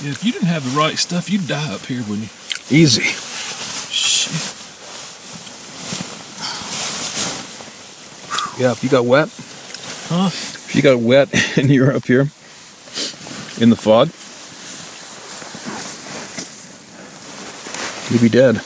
Yeah, if you didn't have the right stuff, you'd die up here, wouldn't you? Easy. Shit. Yeah, if you got wet. Huh? If you got wet and you're up here in the fog, you'd be dead.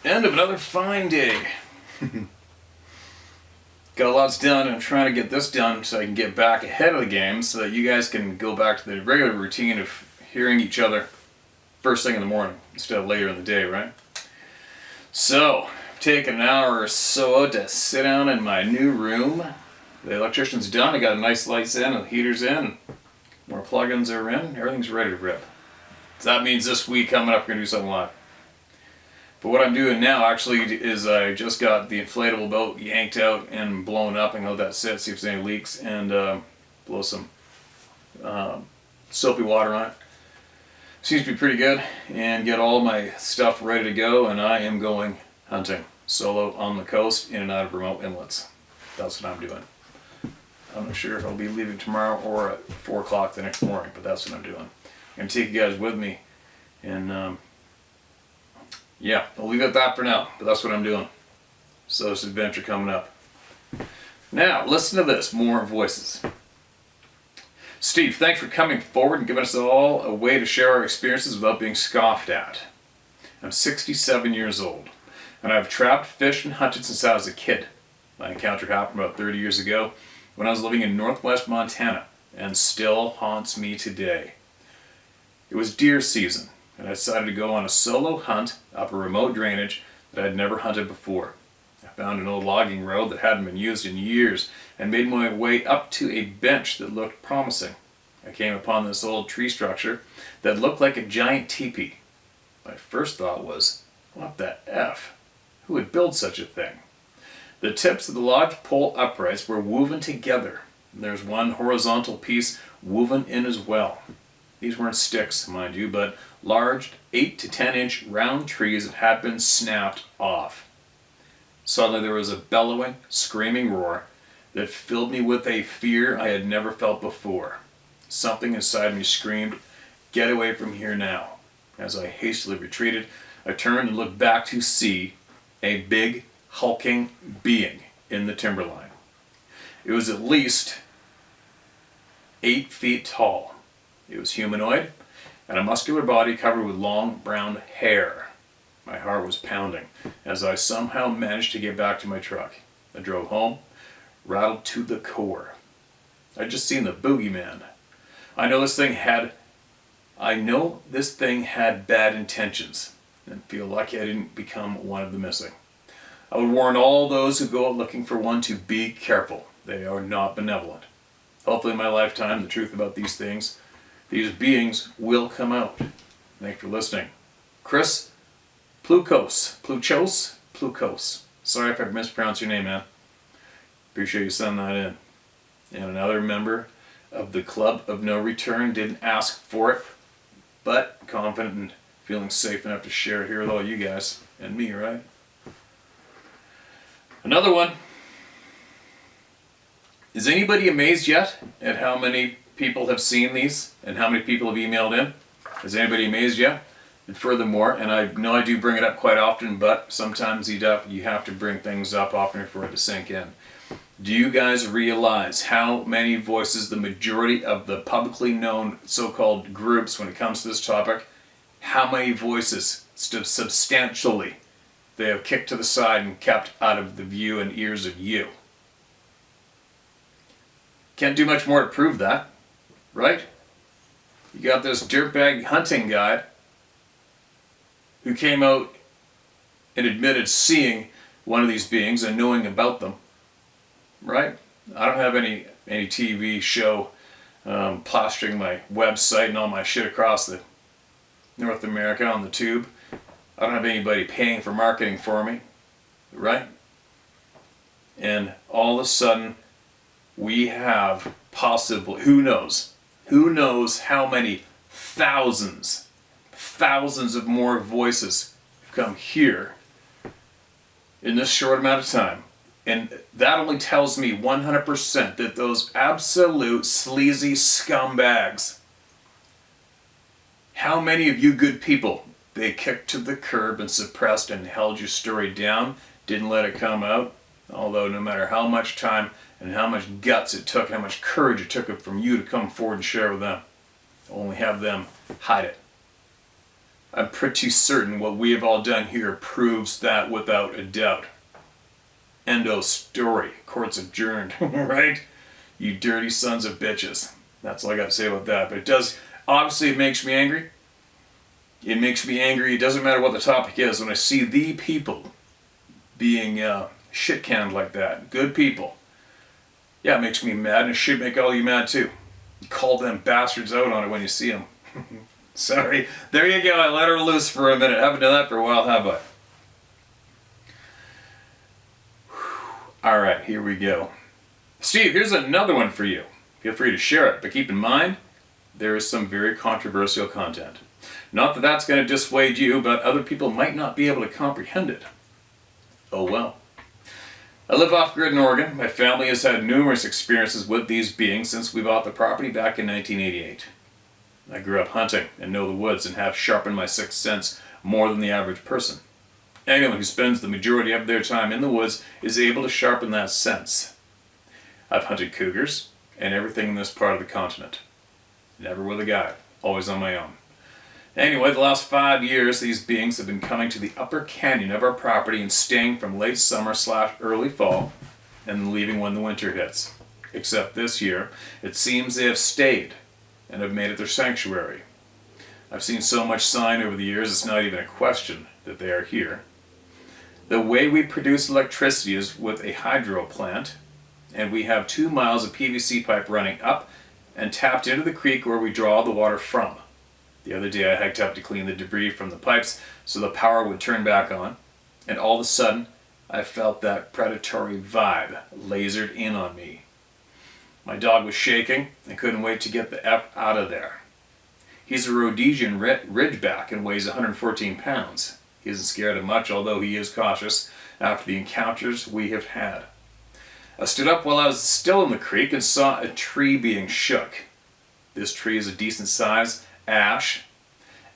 End of another fine day. Got a lot done, and I'm trying to get this done so I can get back ahead of the game so that you guys can go back to the regular routine of hearing each other first thing in the morning instead of later in the day, right? So, I've taken an hour or so to sit down in my new room. The electrician's done, I got the nice lights in and the heater's in. More plugins are in, everything's ready to rip. So that means this week coming up we're going to do something live. But what I'm doing now actually is I just got the inflatable boat yanked out and blown up and let that sit, see if there's any leaks, and blow some soapy water on it. Seems to be pretty good, and get all my stuff ready to go, and I am going hunting solo on the coast in and out of remote inlets. That's what I'm doing. I'm not sure if I'll be leaving tomorrow or at 4 o'clock the next morning, but that's what I'm doing. I'm going to take you guys with me, and yeah, I'll leave it at that for now, but that's what I'm doing. So this adventure coming up. Now, listen to this, more voices. Steve, thanks for coming forward and giving us all a way to share our experiences without being scoffed at. I'm 67 years old, and I've trapped, fished, and hunted since I was a kid. My encounter happened about 30 years ago when I was living in northwest Montana, and still haunts me today. It was deer season, and I decided to go on a solo hunt up a remote drainage that I had never hunted before. I found an old logging road that hadn't been used in years and made my way up to a bench that looked promising. I came upon this old tree structure that looked like a giant teepee. My first thought was, what the F? Who would build such a thing? The tips of the lodge pole uprights were woven together. There's one horizontal piece woven in as well. These weren't sticks, mind you, but large 8 to 10 inch round trees that had been snapped off. Suddenly there was a bellowing, screaming roar that filled me with a fear I had never felt before. Something inside me screamed, "Get away from here now." As I hastily retreated, I turned and looked back to see a big, hulking being in the timberline. It was at least 8 feet tall. It was humanoid and a muscular body covered with long brown hair. My heart was pounding as I somehow managed to get back to my truck. I drove home, rattled to the core. I'd just seen the boogeyman. I know this thing had bad intentions, and feel lucky I didn't become one of the missing. I would warn all those who go out looking for one to be careful. They are not benevolent. Hopefully in my lifetime, the truth about these things, these beings, will come out. Thanks for listening. Chris Pluchos. Sorry if I mispronounced your name, man. Appreciate you sending that in. And another member of the Club of No Return didn't ask for it, but confident and feeling safe enough to share it here with all you guys and me, right? Another one. Is anybody amazed yet at how many people have seen these and how many people have emailed in? Is anybody amazed yet? And furthermore, and I know I do bring it up quite often, but sometimes you have to bring things up often for it to sink in. Do you guys realize how many voices the majority of the publicly known so-called groups, when it comes to this topic, how many voices substantially they have kicked to the side and kept out of the view and ears of you? Can't do much more to prove that, right? You got this dirtbag hunting guy who came out and admitted seeing one of these beings and knowing about them, right? I don't have any TV show plastering my website and all my shit across the North America on the tube. I don't have anybody paying for marketing for me, right? And all of a sudden, we have possibly, who knows how many thousands of more voices come here in this short amount of time. And that only tells me 100% that those absolute sleazy scumbags, how many of you good people they kicked to the curb and suppressed and held your story down, didn't let it come out? Although no matter how much time and how much guts it took, how much courage it took from you to come forward and share with them, only have them hide it. I'm pretty certain what we have all done here proves that without a doubt. End of story. Court's adjourned, right? You dirty sons of bitches. That's all I got to say about that. But it does, obviously it makes me angry. It makes me angry. It doesn't matter what the topic is. When I see the people being shit-canned like that, good people, yeah, it makes me mad, and it should make all you mad too. You call them bastards out on it when you see them. Sorry. There you go. I let her loose for a minute. Haven't done that for a while, have I? All right, here we go. Steve, here's another one for you. Feel free to share it, but keep in mind, there is some very controversial content. Not that that's going to dissuade you, but other people might not be able to comprehend it. Oh well. I live off-grid in Oregon. My family has had numerous experiences with these beings since we bought the property back in 1988. I grew up hunting and know the woods and have sharpened my sixth sense more than the average person. Anyone who spends the majority of their time in the woods is able to sharpen that sense. I've hunted cougars and everything in this part of the continent. Never with a guide, always on my own. Anyway, the last 5 years, these beings have been coming to the upper canyon of our property and staying from late summer/early fall and leaving when the winter hits. Except this year, it seems they have stayed and have made it their sanctuary. I've seen so much sign over the years, it's not even a question that they are here. The way we produce electricity is with a hydro plant, and we have 2 miles of PVC pipe running up and tapped into the creek where we draw the water from. The other day I hiked up to clean the debris from the pipes so the power would turn back on, and all of a sudden I felt that predatory vibe lasered in on me. My dog was shaking and couldn't wait to get the F out of there. He's a Rhodesian Ridgeback and weighs 114 pounds. He isn't scared of much, although he is cautious after the encounters we have had. I stood up while I was still in the creek and saw a tree being shook. This tree is a decent size, ash,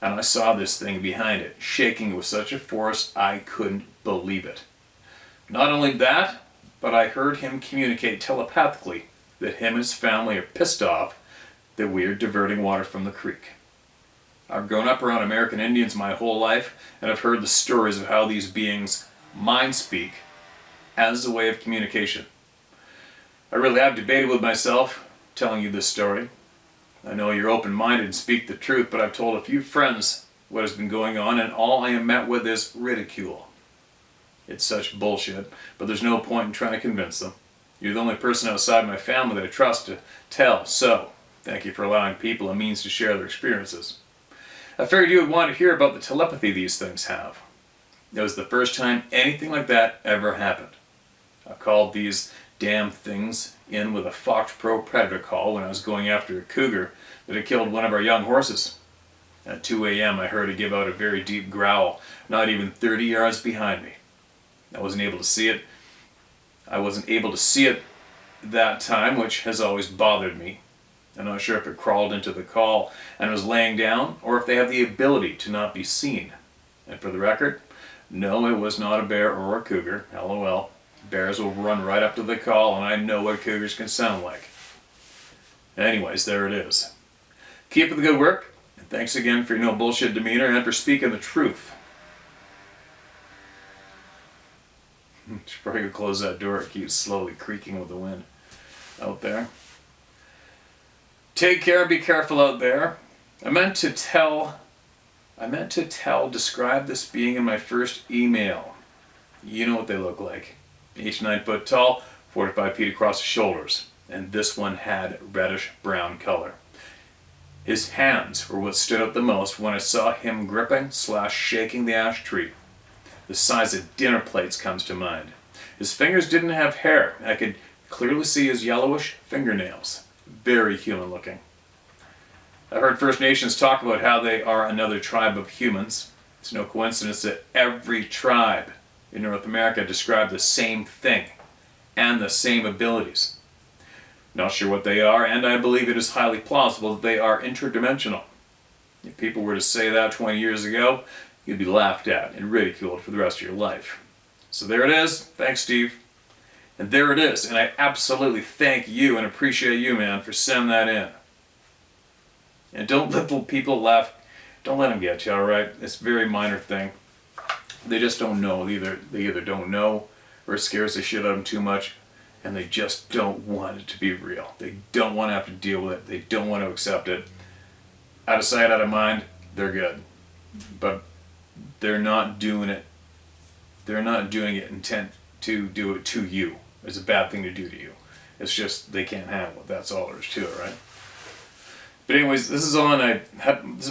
and I saw this thing behind it, shaking with such a force I couldn't believe it. Not only that, but I heard him communicate telepathically that him and his family are pissed off that we are diverting water from the creek. I've grown up around American Indians my whole life, and I've heard the stories of how these beings mind speak as a way of communication. I really have debated with myself telling you this story. I know you're open-minded and speak the truth, but I've told a few friends what has been going on, and all I am met with is ridicule. It's such bullshit, but there's no point in trying to convince them. You're the only person outside my family that I trust to tell, so thank you for allowing people a means to share their experiences. I figured you would want to hear about the telepathy these things have. It was the first time anything like that ever happened. I called these damn things in with a Fox Pro Predator call when I was going after a cougar that had killed one of our young horses. At 2 a.m. I heard it give out a very deep growl, not even 30 yards behind me. I wasn't able to see it. That time, which has always bothered me. I'm not sure if it crawled into the call and was laying down, or if they have the ability to not be seen. And for the record, no, it was not a bear or a cougar. LOL. Bears will run right up to the call, and I know what cougars can sound like. Anyways, there it is. Keep up the good work, and thanks again for your no bullshit demeanor and for speaking the truth. Should probably go close that door. It keeps slowly creaking with the wind out there. Take care, be careful out there. I meant to describe this being in my first email. You know what they look like. Each 9 foot tall, 4 to 5 feet across the shoulders. And this one had reddish brown color. His hands were what stood out the most when I saw him gripping/shaking the ash tree. The size of dinner plates comes to mind. His fingers didn't have hair. I could clearly see his yellowish fingernails. Very human looking. I've heard First Nations talk about how they are another tribe of humans. It's no coincidence that every tribe in North America describe the same thing and the same abilities. Not sure what they are, and I believe it is highly plausible that they are interdimensional. If people were to say that 20 years ago, you'd be laughed at and ridiculed for the rest of your life. So there it is. Thanks, Steve. And there it is. And I absolutely thank you and appreciate you, man, for sending that in. And don't let the people laugh. Don't let them get you, all right? It's a very minor thing. They just don't know. They either don't know or it scares the shit out of them too much, and they just don't want it to be real. They don't want to have to deal with it. They don't want to accept it. Out of sight, out of mind, they're good. But they're not doing it. They're not doing it intent to do it to you. It's a bad thing to do to you. It's just they can't handle it. That's all there is to it, right? But anyways, this is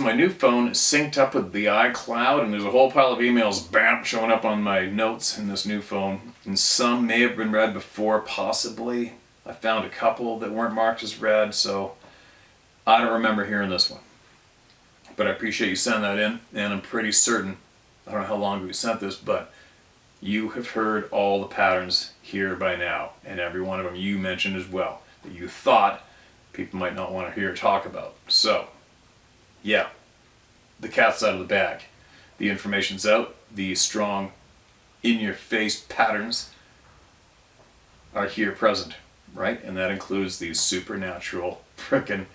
my new phone. It's synced up with the iCloud, and there's a whole pile of emails, bam, showing up on my notes in this new phone. And some may have been read before, possibly. I found a couple that weren't marked as read, so I don't remember hearing this one. But I appreciate you sending that in, and I'm pretty certain, I don't know how long we sent this, but you have heard all the patterns here by now, and every one of them you mentioned as well, that you thought people might not want to hear or talk about. So, yeah, the cat's out of the bag. The information's out. The strong, in-your-face patterns are here present, right? And that includes these supernatural frickin'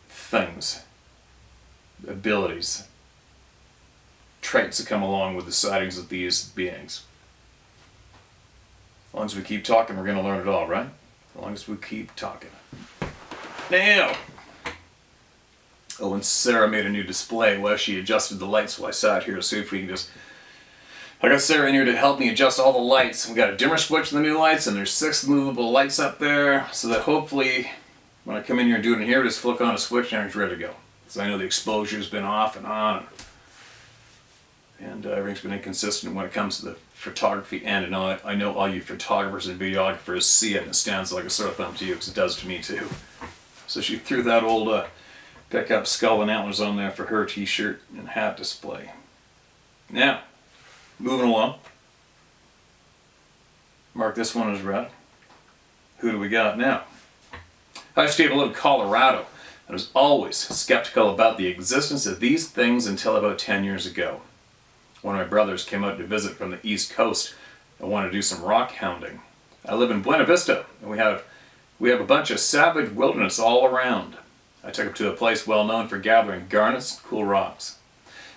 things, abilities, traits that come along with the sightings of these beings. As long as we keep talking, we're going to learn it all, right? As long as we keep talking. Now! Oh, and Sarah made a new display while she adjusted the lights while I sat here to see if we can just... I got Sarah in here to help me adjust all the lights. We got a dimmer switch in the new lights, and there's 6 movable lights up there, so that hopefully when I come in here and do it in here, just flick on a switch and everything's ready to go. Because I know the exposure's been off and on. And everything's been inconsistent when it comes to the photography end. And I know all you photographers and videographers see it, and it stands like a sore thumb to you, because it does to me too. So she threw that old pickup skull and antlers on there for her t-shirt and hat display. Now, moving along. Mark this one as red. Who do we got now? I used to live in Colorado. I was always skeptical about the existence of these things until about 10 years ago. One of my brothers came out to visit from the East Coast I want to do some rock hounding. I live in Buena Vista, and we have a bunch of savage wilderness all around. I took him to a place well known for gathering garnets and cool rocks.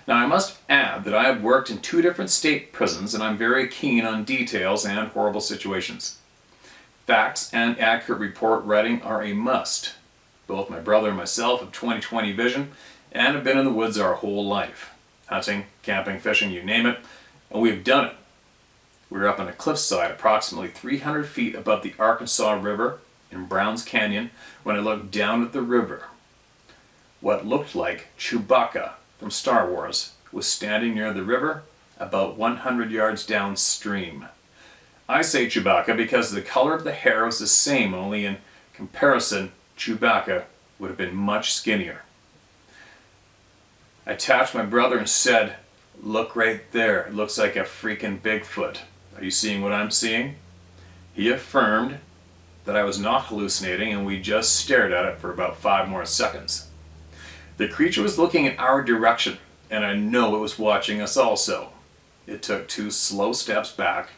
Now I must add that I have worked in 2 different state prisons, and I'm very keen on details and horrible situations. Facts and accurate report writing are a must. Both my brother and myself have 20/20 vision and have been in the woods our whole life. Hunting, camping, fishing, you name it, and we've done it. We were up on a cliffside approximately 300 feet above the Arkansas River in Browns Canyon when I looked down at the river. What looked like Chewbacca from Star Wars was standing near the river about 100 yards downstream. I say Chewbacca because the color of the hair was the same, only in comparison, Chewbacca would have been much skinnier. I tapped my brother and said, "Look right there, it looks like a freaking Bigfoot. Are you seeing what I'm seeing?" He affirmed that I was not hallucinating, and we just stared at it for about 5 more seconds. The creature was looking in our direction, and I know it was watching us also. It took 2 slow steps back,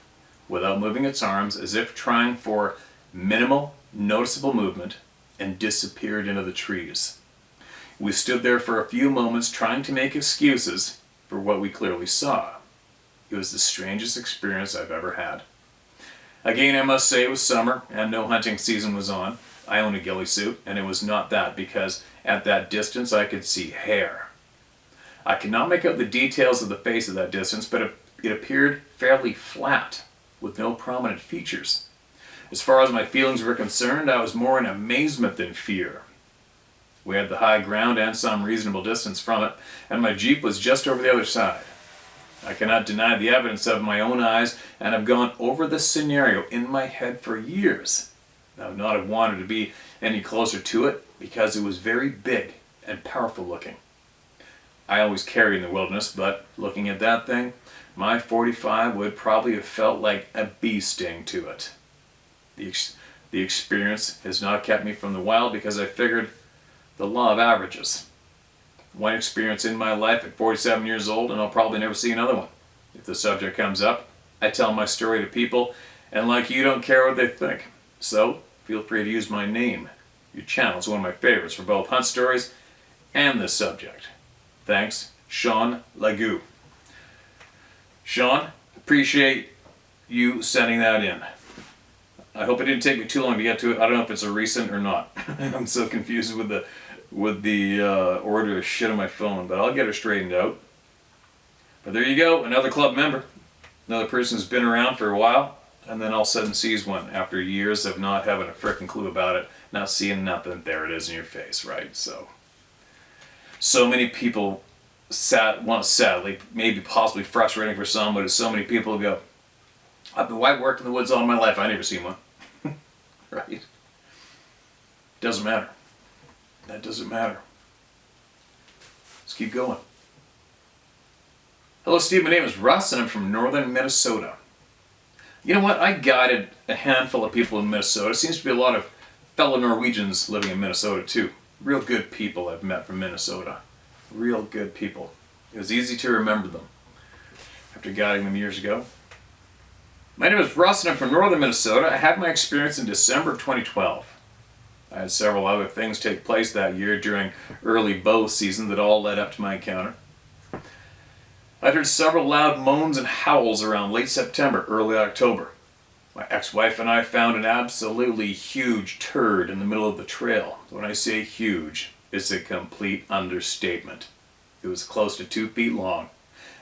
without moving its arms, as if trying for minimal, noticeable movement, and disappeared into the trees. We stood there for a few moments trying to make excuses for what we clearly saw. It was the strangest experience I've ever had. Again, I must say it was summer and no hunting season was on. I own a ghillie suit, and it was not that because at that distance I could see hair. I could not make out the details of the face at that distance, but it appeared fairly flat, with no prominent features. As far as my feelings were concerned, I was more in amazement than fear. We had the high ground and some reasonable distance from it, and my Jeep was just over the other side. I cannot deny the evidence of my own eyes, and have gone over this scenario in my head for years. I would not have wanted to be any closer to it because it was very big and powerful looking. I always carry in the wilderness, but looking at that thing, my .45 would probably have felt like a bee sting to it. The experience has not kept me from the wild because I figured the law of averages. One experience in my life at 47 years old, and I'll probably never see another one. If the subject comes up, I tell my story to people, and like you, don't care what they think. So, feel free to use my name. Your channel is one of my favorites for both hunt stories and this subject. Thanks, Sean Lagoo. Sean, appreciate you sending that in. I hope it didn't take me too long to get to it. I don't know if it's a recent or not. I'm so confused with the order of shit on my phone, but I'll get it straightened out. But there you go, another club member. Another person who's been around for a while, and then all of a sudden sees one after years of not having a frickin' clue about it, not seeing nothing. There it is in your face, right? So many people, sadly, maybe possibly frustrating for some, but so many people go, I've worked in the woods all my life, I never seen one. Right? Doesn't matter. That doesn't matter. Let's keep going. Hello Steve, my name is Russ and I'm from northern Minnesota. You know what, I guided a handful of people in Minnesota. Seems to be a lot of fellow Norwegians living in Minnesota too. Real good people I've met from Minnesota. Real good people. It was easy to remember them after guiding them years ago. My name is Russ and I'm from northern Minnesota. I had my experience in December of 2012. I had several other things take place that year during early bow season that all led up to my encounter. I'd heard several loud moans and howls around late September, early October. My ex-wife and I found an absolutely huge turd in the middle of the trail. When I say huge, it's a complete understatement. It was close to 2 feet long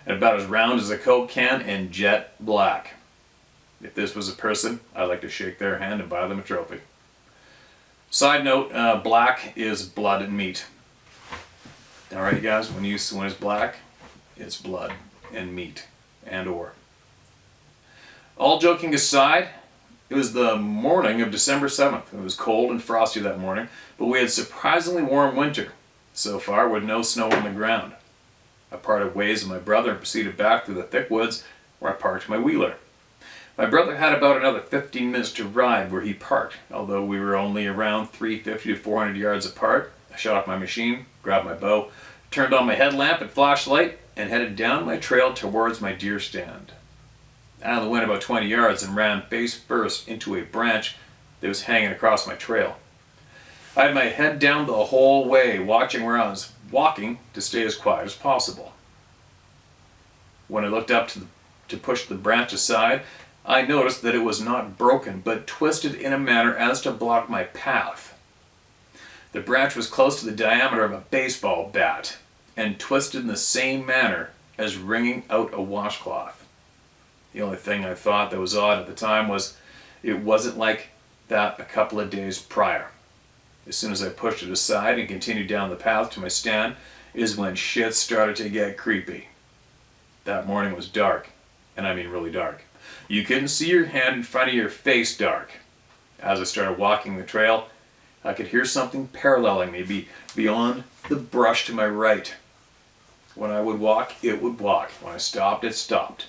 and about as round as a Coke can and jet black. If this was a person, I'd like to shake their hand and buy them a trophy. Side note, black is blood and meat. Alright guys, when it's black, it's blood and meat and or. All joking aside, it was the morning of December 7th. It was cold and frosty that morning, but we had surprisingly warm winter so far with no snow on the ground. I parted ways with my brother and proceeded back through the thick woods where I parked my wheeler. My brother had about another 15 minutes to ride where he parked. Although we were only around 350 to 400 yards apart, I shut off my machine, grabbed my bow, turned on my headlamp and flashlight, and headed down my trail towards my deer stand. I only went about 20 yards and ran face first into a branch that was hanging across my trail. I had my head down the whole way, watching where I was walking to stay as quiet as possible. When I looked up to push the branch aside, I noticed that it was not broken, but twisted in a manner as to block my path. The branch was close to the diameter of a baseball bat, and twisted in the same manner as wringing out a washcloth. The only thing I thought that was odd at the time was it wasn't like that a couple of days prior. As soon as I pushed it aside and continued down the path to my stand is when shit started to get creepy. That morning was dark, and I mean really dark. You couldn't see your hand in front of your face dark. As I started walking the trail, I could hear something paralleling me beyond the brush to my right. When I would walk, it would walk. When I stopped, it stopped.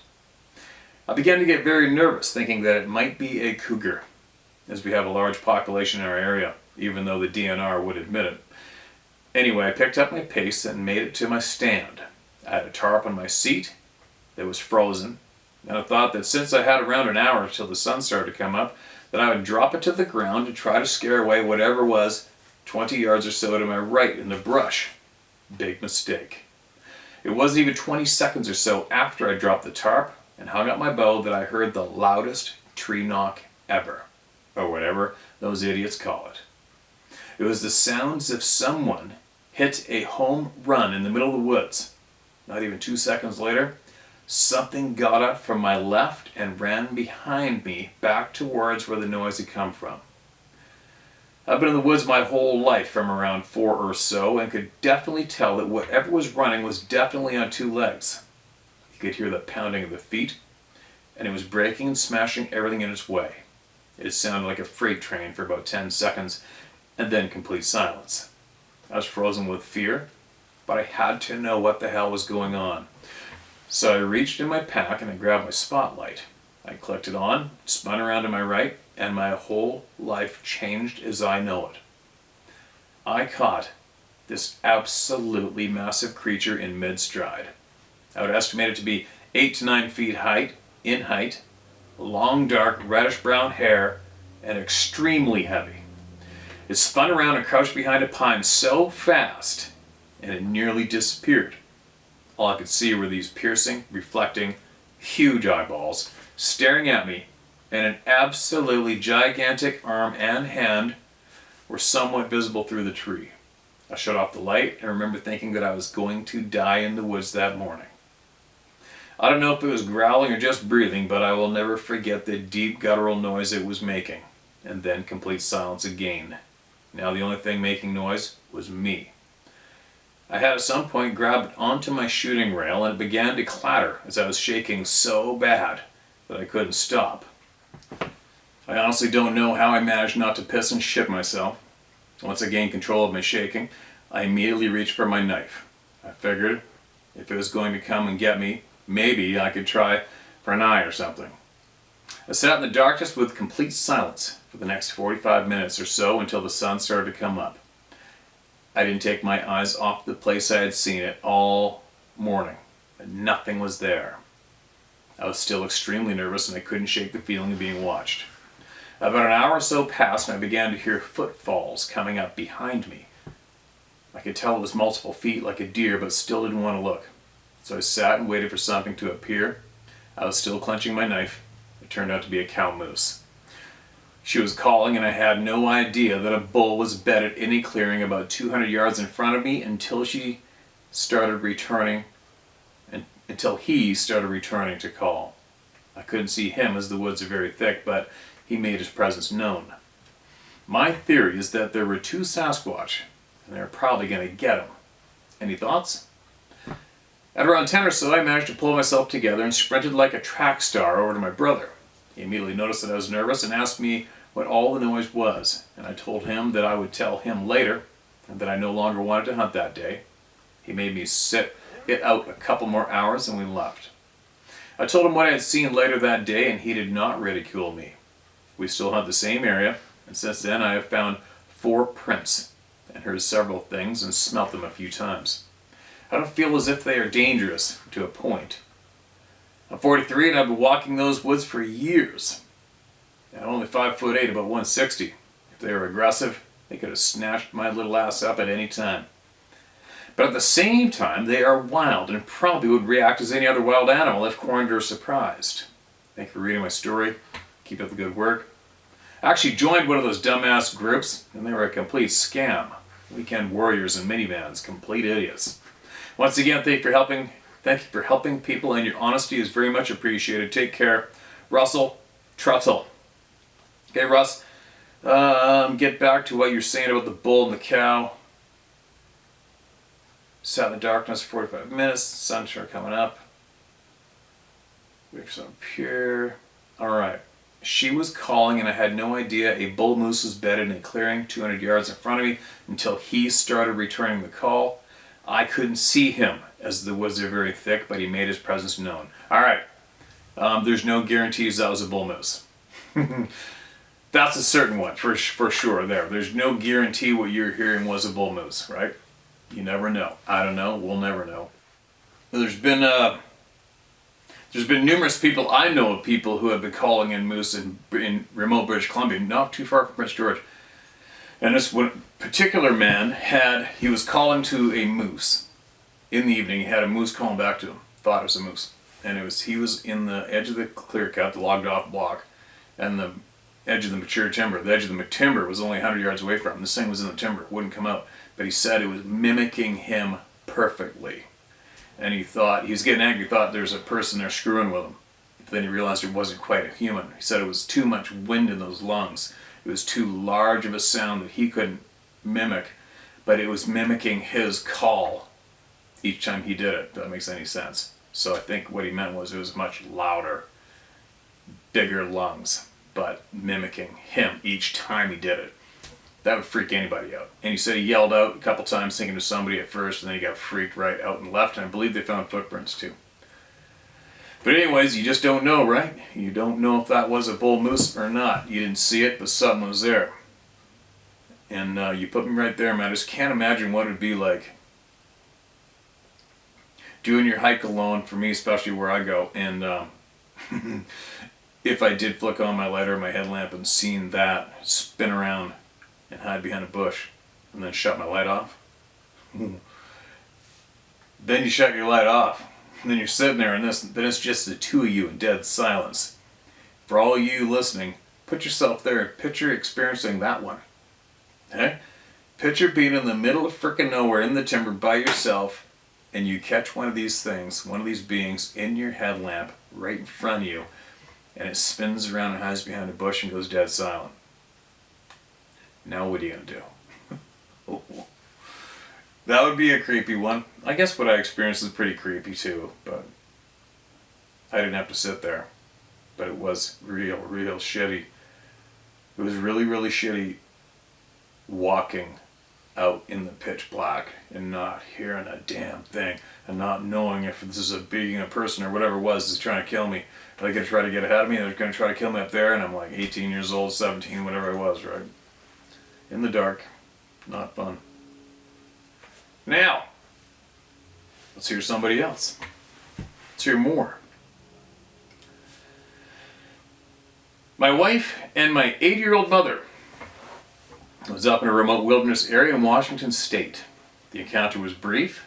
I began to get very nervous, thinking that it might be a cougar, as we have a large population in our area, even though the DNR would admit it. Anyway, I picked up my pace and made it to my stand. I had a tarp on my seat that was frozen, and I thought that since I had around an hour till the sun started to come up, that I would drop it to the ground and try to scare away whatever was 20 yards or so to my right in the brush. Big mistake. It wasn't even 20 seconds or so after I dropped the tarp and hung up my bow that I heard the loudest tree knock ever, or whatever those idiots call it. It was the sound as if someone hit a home run in the middle of the woods. Not even 2 seconds later, something got up from my left and ran behind me back towards where the noise had come from. I've been in the woods my whole life from around 4 or so and could definitely tell that whatever was running was definitely on 2 legs. You could hear the pounding of the feet, and it was breaking and smashing everything in its way. It sounded like a freight train for about 10 seconds, and then complete silence. I was frozen with fear, but I had to know what the hell was going on. So I reached in my pack and I grabbed my spotlight. I clicked it on, spun around to my right, and my whole life changed as I know it. I caught this absolutely massive creature in mid-stride. I would estimate it to be 8 to 9 feet in height, long dark reddish-brown hair, and extremely heavy. It spun around and crouched behind a pine so fast, and it nearly disappeared. All I could see were these piercing, reflecting, huge eyeballs staring at me, and an absolutely gigantic arm and hand were somewhat visible through the tree. I shut off the light and remember thinking that I was going to die in the woods that morning. I don't know if it was growling or just breathing, but I will never forget the deep guttural noise it was making, and then complete silence again. Now the only thing making noise was me. I had at some point grabbed onto my shooting rail and it began to clatter as I was shaking so bad that I couldn't stop. I honestly don't know how I managed not to piss and shit myself. Once I gained control of my shaking, I immediately reached for my knife. I figured if it was going to come and get me, maybe I could try for an eye or something. I sat in the darkness with complete silence for the next 45 minutes or so until the sun started to come up. I didn't take my eyes off the place I had seen it all morning, and nothing was there. I was still extremely nervous and I couldn't shake the feeling of being watched. About an hour or so passed and I began to hear footfalls coming up behind me. I could tell it was multiple feet like a deer, but still didn't want to look. So I sat and waited for something to appear. I was still clenching my knife. It turned out to be a cow moose. She was calling and I had no idea that a bull was bedded in a clearing about 200 yards in front of me until he started returning to call. I couldn't see him as the woods are very thick, but he made his presence known. My theory is that there were 2 Sasquatch and they were probably going to get him. Any thoughts? At around 10 or so, I managed to pull myself together and sprinted like a track star over to my brother. He immediately noticed that I was nervous and asked me what all the noise was, and I told him that I would tell him later and that I no longer wanted to hunt that day. He made me sit it out a couple more hours and we left. I told him what I had seen later that day and he did not ridicule me. We still hunt the same area, and since then I have found 4 prints and heard several things and smelt them a few times. I don't feel as if they are dangerous to a point. I'm 43 and I've been walking those woods for years. And I'm only 5'8", about 160. If they were aggressive, they could have snatched my little ass up at any time. But at the same time, they are wild and probably would react as any other wild animal if cornered or surprised. Thank you for reading my story. Keep up the good work. I actually joined one of those dumbass groups, and they were a complete scam. Weekend warriors and minivans, complete idiots. Once again, thank you for helping people, and your honesty is very much appreciated. Take care. Russell Truttle. Okay, Russ, get back to what you're saying about the bull and the cow. Sat in the darkness for 45 minutes. Sun sure coming up. Wait for some pure. Alright. She was calling and I had no idea a bull moose was bedded in a clearing 200 yards in front of me until he started returning the call. I couldn't see him as the woods are very thick, but he made his presence known. Alright. There's no guarantees that was a bull moose. That's a certain one, for sure there. There's no guarantee what you're hearing was a bull moose, right? You never know. I don't know. We'll never know. There's been numerous people, I know of people who have been calling in moose in remote British Columbia, not too far from Prince George. And this one particular man he was calling to a moose in the evening. He had a moose calling back to him. Thought it was a moose. And he was in the edge of the clear cut, the logged off block, and the edge of the mature timber. The edge of the timber was only 100 yards away from him. This thing was in the timber, wouldn't come out. But he said it was mimicking him perfectly. And he was getting angry, he thought there's a person there screwing with him. But then he realized it wasn't quite a human. He said it was too much wind in those lungs. It was too large of a sound that he couldn't mimic, but it was mimicking his call each time he did it, if that makes any sense. So I think what he meant was it was much louder, bigger lungs, but mimicking him each time he did it. That would freak anybody out. And he said he yelled out a couple times thinking of somebody at first, and then he got freaked right out and left, and I believe they found footprints too. But anyways, you just don't know, right? You don't know if that was a bull moose or not. You didn't see it, but something was there. And you put me right there, man. I just can't imagine what it would be like doing your hike alone, for me especially where I go, and if I did flick on my lighter or my headlamp and seen that spin around and hide behind a bush, and then shut my light off. Then you shut your light off, and then you're sitting there, and then it's just the two of you in dead silence. For all you listening, put yourself there and picture experiencing that one. Okay? Picture being in the middle of frickin' nowhere in the timber by yourself, and you catch one of these things, one of these beings in your headlamp right in front of you, and it spins around and hides behind a bush and goes dead silent. Now what are you going to do? That would be a creepy one. I guess what I experienced is pretty creepy too, but I didn't have to sit there. But it was real shitty. It was really shitty walking out in the pitch black and not hearing a damn thing and not knowing if this is a being, a person, or whatever it was is trying to kill me. Are they going to try to get ahead of me? They're going to try to kill me up there, and I'm like 18 years old, 17, whatever I was, right? In the dark. Not fun. Now, let's hear somebody else. Let's hear more. My wife and my 8-year-old mother was up in a remote wilderness area in Washington State. The encounter was brief,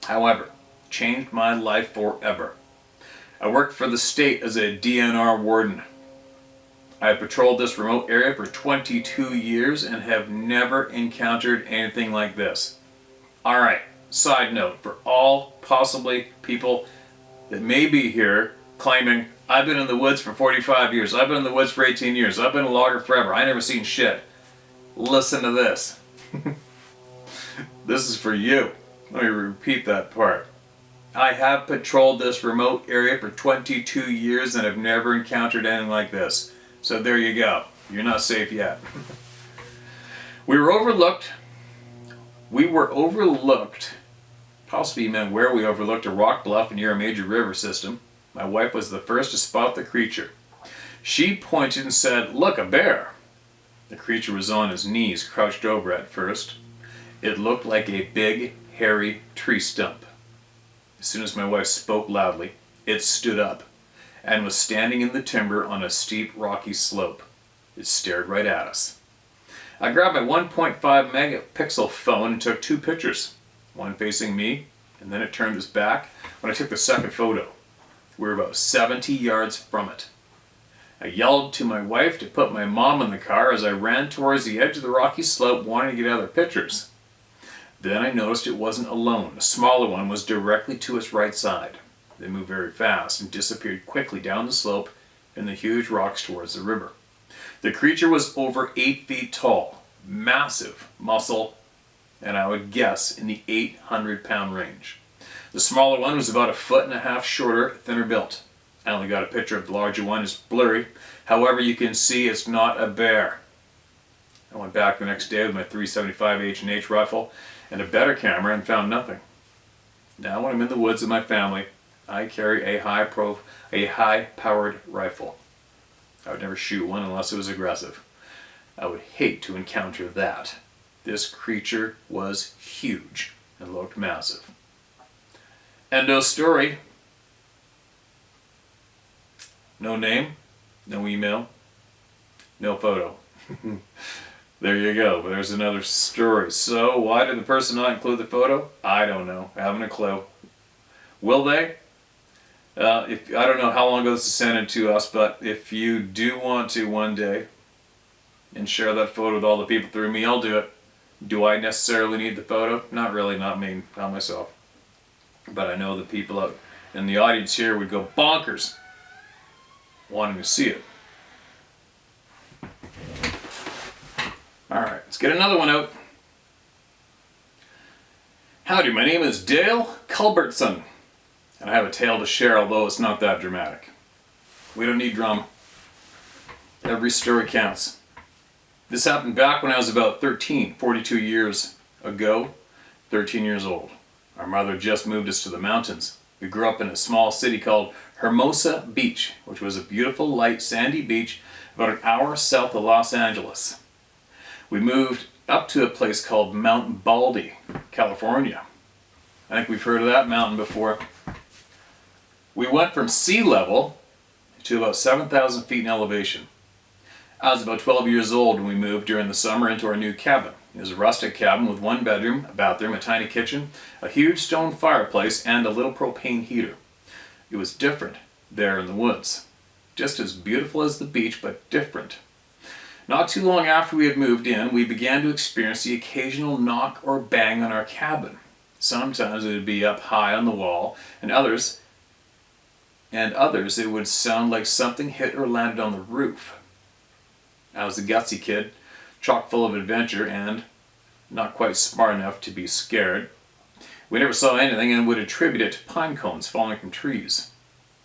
however, changed my life forever. I worked for the state as a DNR warden. I have patrolled this remote area for 22 years and have never encountered anything like this. Alright, side note, for all possibly people that may be here claiming, I've been in the woods for 45 years, I've been in the woods for 18 years, I've been a logger forever, I never seen shit. Listen to this. This is for you. Let me repeat that part. I have patrolled this remote area for 22 years and have never encountered anything like this. So there you go. You're not safe yet. We were overlooked, possibly meant where we overlooked a rock bluff near a major river system. My wife was the first to spot the creature. She pointed and said, "Look, a bear." The creature was on his knees, crouched over at first. It looked like a big, hairy tree stump. As soon as my wife spoke loudly, It stood up and was standing in the timber on a steep rocky slope. It stared right at us. I grabbed my 1.5 megapixel phone and took 2 pictures, one facing me, and then it turned its back when I took the second photo. We were about 70 yards from it. I yelled to my wife to put my mom in the car as I ran towards the edge of the rocky slope wanting to get other pictures. Then I noticed it wasn't alone. A smaller one was directly to its right side. They moved very fast and disappeared quickly down the slope in the huge rocks towards the river. The creature was over 8 feet tall, massive muscle, and I would guess in the 800-pound range. The smaller one was about 1.5 feet shorter, thinner built. I only got a picture of the larger one. It's blurry. However, you can see it's not a bear. I went back the next day with my .375 H&H rifle and a better camera and found nothing. Now when I'm in the woods with my family, I carry a high-powered rifle. I would never shoot one unless it was aggressive. I would hate to encounter that. This creature was huge and looked massive. End of story. No name, no email, no photo. There you go. There's another story. So why did the person not include the photo? I don't know. I haven't a clue. Will they? I don't know how long ago this is sent in to us, but if you do want to one day and share that photo with all the people through me, I'll do it. Do I necessarily need the photo? Not really, not me, not myself. But I know the people out in the audience here would go bonkers wanting to see it. Alright, let's get another one out. Howdy, my name is Dale Culbertson, and I have a tale to share, although it's not that dramatic. We don't need drama. Every story counts. This happened back when I was about 13, 42 years ago, 13 years old. Our mother just moved us to the mountains. We grew up in a small city called Hermosa Beach, which was a beautiful, light, sandy beach about an hour south of Los Angeles. We moved up to a place called Mount Baldy, California. I think we've heard of that mountain before. We went from sea level to about 7,000 feet in elevation. I was about 12 years old when we moved during the summer into our new cabin. It was a rustic cabin with 1 bedroom, a bathroom, a tiny kitchen, a huge stone fireplace, and a little propane heater. It was different there in the woods. Just as beautiful as the beach, but different. Not too long after we had moved in, we began to experience the occasional knock or bang on our cabin. Sometimes it would be up high on the wall, and others it would sound like something hit or landed on the roof. I was a gutsy kid, chock full of adventure and not quite smart enough to be scared. We never saw anything and would attribute it to pine cones falling from trees.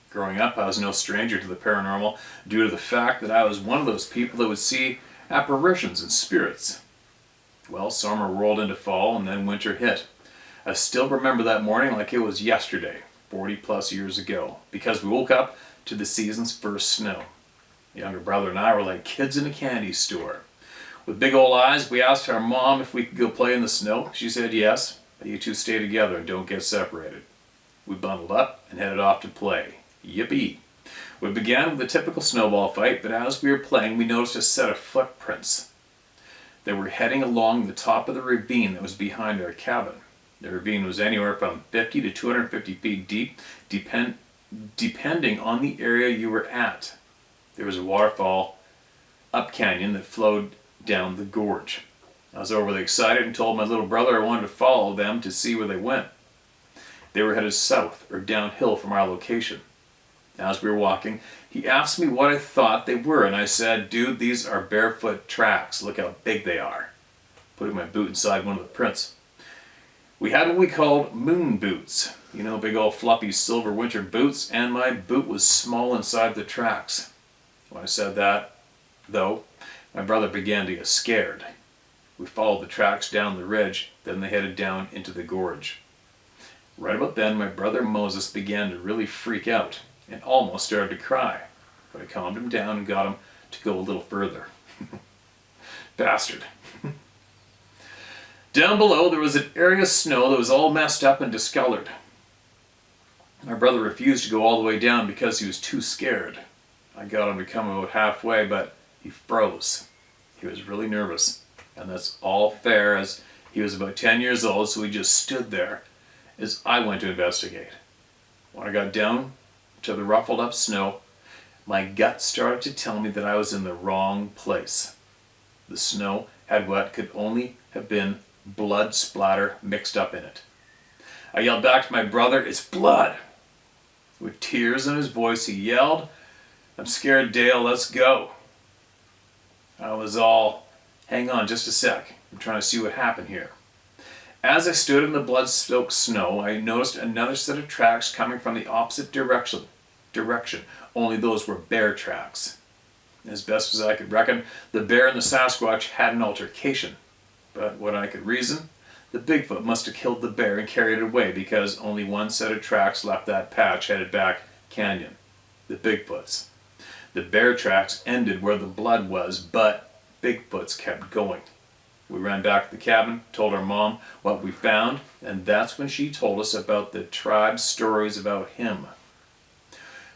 Growing up, I was no stranger to the paranormal due to the fact that I was one of those people that would see apparitions and spirits. Well, summer rolled into fall and then winter hit. I still remember that morning like it was yesterday, 40 plus years ago, because we woke up to the season's first snow. My younger brother and I were like kids in a candy store. With big old eyes, we asked our mom if we could go play in the snow. She said yes, but you two stay together and don't get separated. We bundled up and headed off to play. Yippee! We began with a typical snowball fight, but as we were playing, we noticed a set of footprints. They were heading along the top of the ravine that was behind our cabin. The ravine was anywhere from 50 to 250 feet deep, depending on the area you were at. There was a waterfall up canyon that flowed down the gorge. I was overly excited and told my little brother I wanted to follow them to see where they went. They were headed south or downhill from our location. As we were walking, he asked me what I thought they were, and I said, "Dude, these are barefoot tracks. Look how big they are." Putting my boot inside one of the prints. We had what we called moon boots. You know, big old fluffy silver winter boots, and my boot was small inside the tracks. When I said that, though, my brother began to get scared. We followed the tracks down the ridge, then they headed down into the gorge. Right about then, my brother Moses began to really freak out and almost started to cry, but I calmed him down and got him to go a little further. Bastard. Down below, there was an area of snow that was all messed up and discolored. My brother refused to go all the way down because he was too scared. I got him to come about halfway, but he froze. He was really nervous. And that's all fair, as he was about 10 years old, so he just stood there as I went to investigate. When I got down to the ruffled up snow, my gut started to tell me that I was in the wrong place. The snow had what could only have been blood splatter mixed up in it. I yelled back to my brother, "It's blood!" With tears in his voice, he yelled, "I'm scared, Dale, let's go." I was all, "Hang on just a sec, I'm trying to see what happened here." As I stood in the blood-soaked snow, I noticed another set of tracks coming from the opposite direction, only those were bear tracks. As best as I could reckon, the bear and the Sasquatch had an altercation. But what I could reason, the Bigfoot must have killed the bear and carried it away, because only one set of tracks left that patch headed back canyon. The Bigfoot's. The bear tracks ended where the blood was, but Bigfoot's kept going. We ran back to the cabin, told our mom what we found, and that's when she told us about the tribe's stories about him.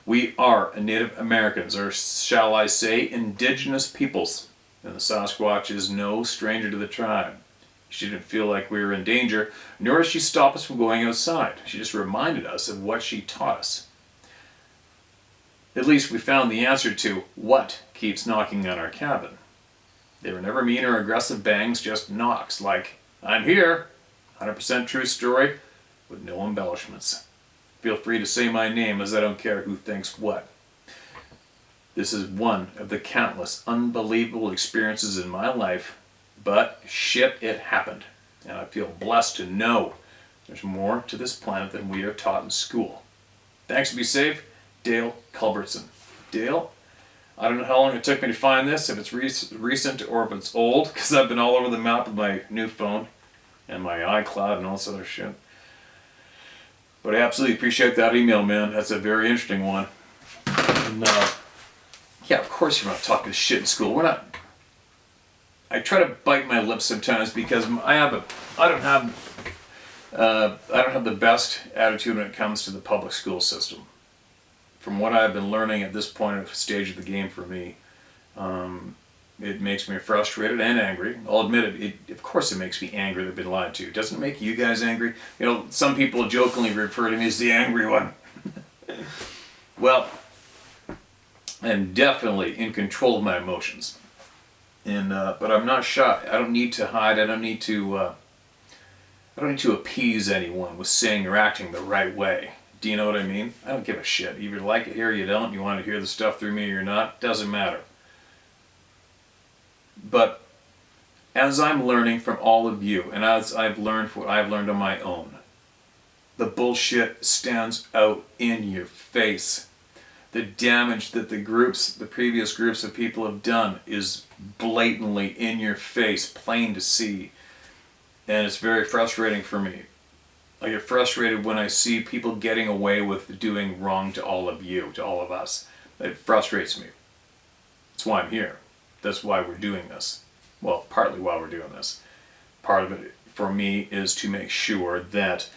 We are Native Americans, or shall I say indigenous peoples, and the Sasquatch is no stranger to the tribe. She didn't feel like we were in danger, nor did she stop us from going outside. She just reminded us of what she taught us. At least we found the answer to what keeps knocking on our cabin. They were never mean or aggressive bangs, just knocks like, "I'm here," 100% true story, with no embellishments. Feel free to say my name, as I don't care who thinks what. This is one of the countless unbelievable experiences in my life, but shit, it happened. And I feel blessed to know there's more to this planet than we are taught in school. Thanks, and be safe, Dale Culbertson. Dale, I don't know how long it took me to find this, if it's recent or if it's old, because I've been all over the map with my new phone and my iCloud and all this other shit. But I absolutely appreciate that email, man. That's a very interesting one. And, yeah, of course you're not talking shit in school. We're not. I try to bite my lips sometimes because I don't have the best attitude when it comes to the public school system. From what I've been learning at this point of stage of the game for me, it makes me frustrated and angry. I'll admit it. Of course it makes me angry that I've been lied to. Doesn't it make you guys angry? You know, some people jokingly refer to me as the angry one. Well, I'm definitely in control of my emotions. And but I'm not shy. I don't need to hide. I don't need to appease anyone with saying or acting the right way. Do you know what I mean? I don't give a shit. You either like it here or you don't. You want to hear the stuff through me or you're not. Doesn't matter. But as I'm learning from all of you, and as I've learned what I've learned on my own, the bullshit stands out in your face. The damage that the previous groups of people have done is blatantly in your face, plain to see. And it's very frustrating for me. I get frustrated when I see people getting away with doing wrong to all of you, to all of us. It frustrates me. That's why I'm here. That's why we're doing this. Well, partly why we're doing this. Part of it, for me, is to make sure that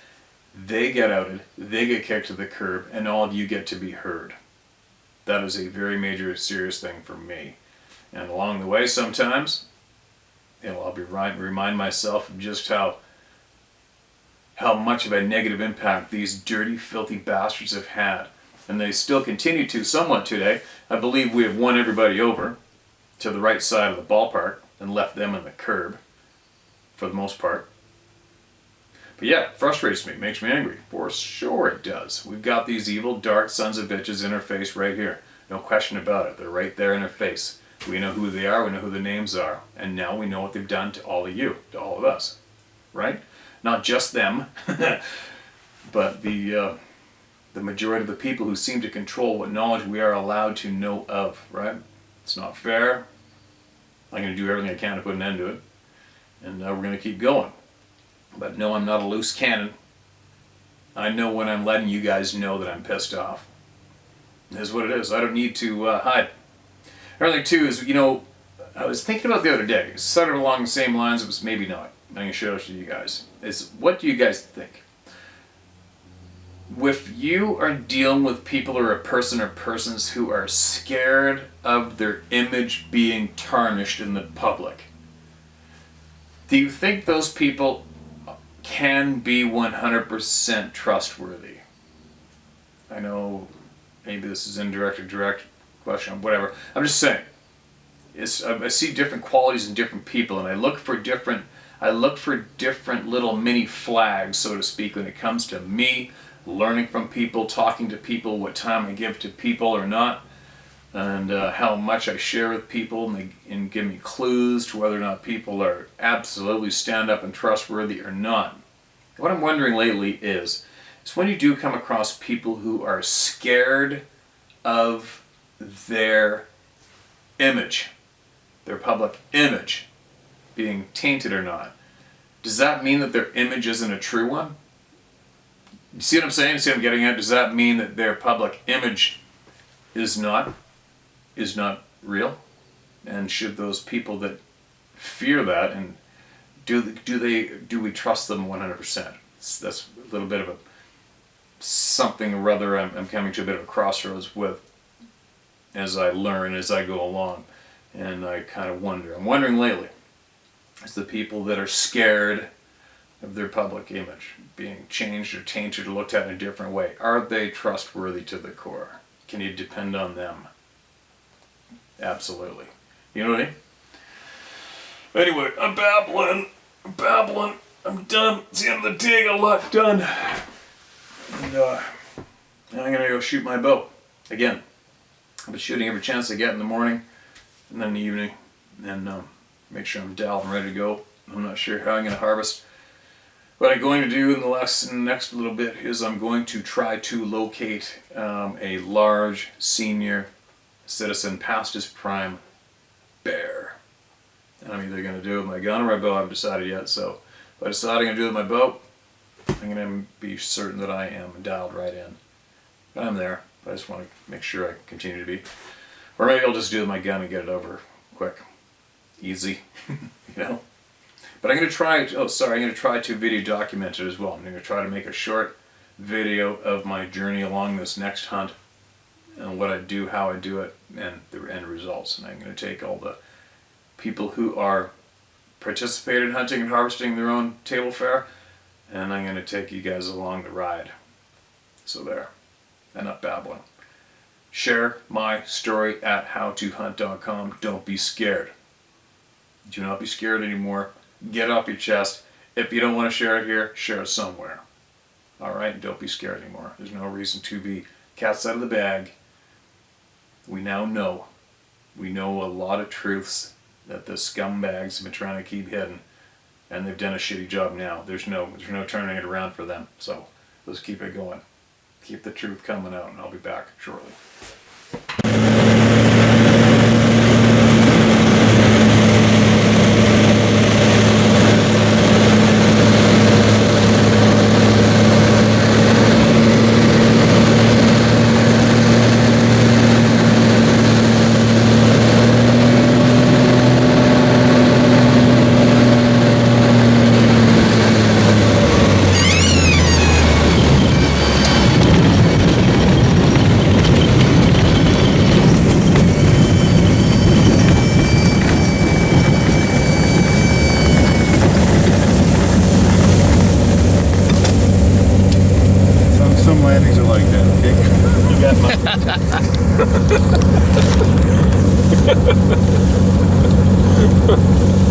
they get outed, they get kicked to the curb, and all of you get to be heard. That is a very major, serious thing for me. And along the way, sometimes, I'll remind myself of just how much of a negative impact these dirty, filthy bastards have had. And they still continue to somewhat today. I believe we have won everybody over to the right side of the ballpark and left them in the curb, for the most part. But yeah, it frustrates me, makes me angry. For sure it does. We've got these evil, dark sons of bitches in our face right here. No question about it. They're right there in our face. We know who they are, we know who their names are. And now we know what they've done to all of you, to all of us. Right? Not just them, but the majority of the people who seem to control what knowledge we are allowed to know of, right? It's not fair. I'm going to do everything I can to put an end to it. And we're going to keep going. But no, I'm not a loose cannon. I know when I'm letting you guys know that I'm pissed off. It is what it is. I don't need to hide. Another thing too is, I was thinking about the other day, it's sort of along the same lines, it was maybe not. I'm going to show it to you guys. Is what do you guys think? if you are dealing with people or a person or persons who are scared of their image being tarnished in the public, do you think those people can be 100% trustworthy? I know maybe this is indirect or direct question, whatever. I'm just saying. I see different qualities in different people, and I look for different little mini flags, so to speak, when it comes to me learning from people, talking to people, what time I give to people or not, and how much I share with people, and give me clues to whether or not people are absolutely stand up and trustworthy or not. What I'm wondering lately is when you do come across people who are scared of their image, their public image, being tainted or not, does that mean that their image isn't a true one? You see what I'm saying? See what I'm getting at? Does that mean that their public image is not real? And should those people that fear that, and do we trust them 100%? That's a little bit of a something or other I'm coming to a bit of a crossroads with as I learn, as I go along, and I kind of wonder. I'm wondering lately, is the people that are scared of their public image being changed or tainted or looked at in a different way, are they trustworthy to the core? Can you depend on them? Absolutely. You know what I mean? Anyway, I'm babbling. I'm done. It's the end of the day. Got a lot done. And now I'm going to go shoot my bow. Again, I've been shooting every chance I get in the morning and then in the evening. And make sure I'm dialed and ready to go. I'm not sure how I'm going to harvest. What I'm going to do in the next little bit is I'm going to try to locate a large senior citizen past his prime bear. And I'm either going to do it with my gun or my bow. I haven't decided yet. So if I decide I'm going to do it with my bow, I'm going to be certain that I am dialed right in. I'm there. I just want to make sure I continue to be. Or maybe I'll just do it with my gun and get it over quick. Easy. You know? But I'm going to try, I'm going to try to video document it as well. I'm going to try to make a short video of my journey along this next hunt and what I do, how I do it, and the end results. And I'm going to take all the people who are participating in hunting and harvesting their own table fare, and I'm going to take you guys along the ride. So there. Enough babbling. Share my story at howtohunt.com. Don't be scared. Do not be scared anymore. Get off your chest. If you don't want to share it here, share it somewhere. Alright? Don't be scared anymore. There's no reason to be. Cat's out of the bag. We now know. We know a lot of truths that the scumbags have been trying to keep hidden. And they've done a shitty job now. There's no turning it around for them. So let's keep it going. Keep the truth coming out, and I'll be back shortly. Some landings are like that, okay? You got my...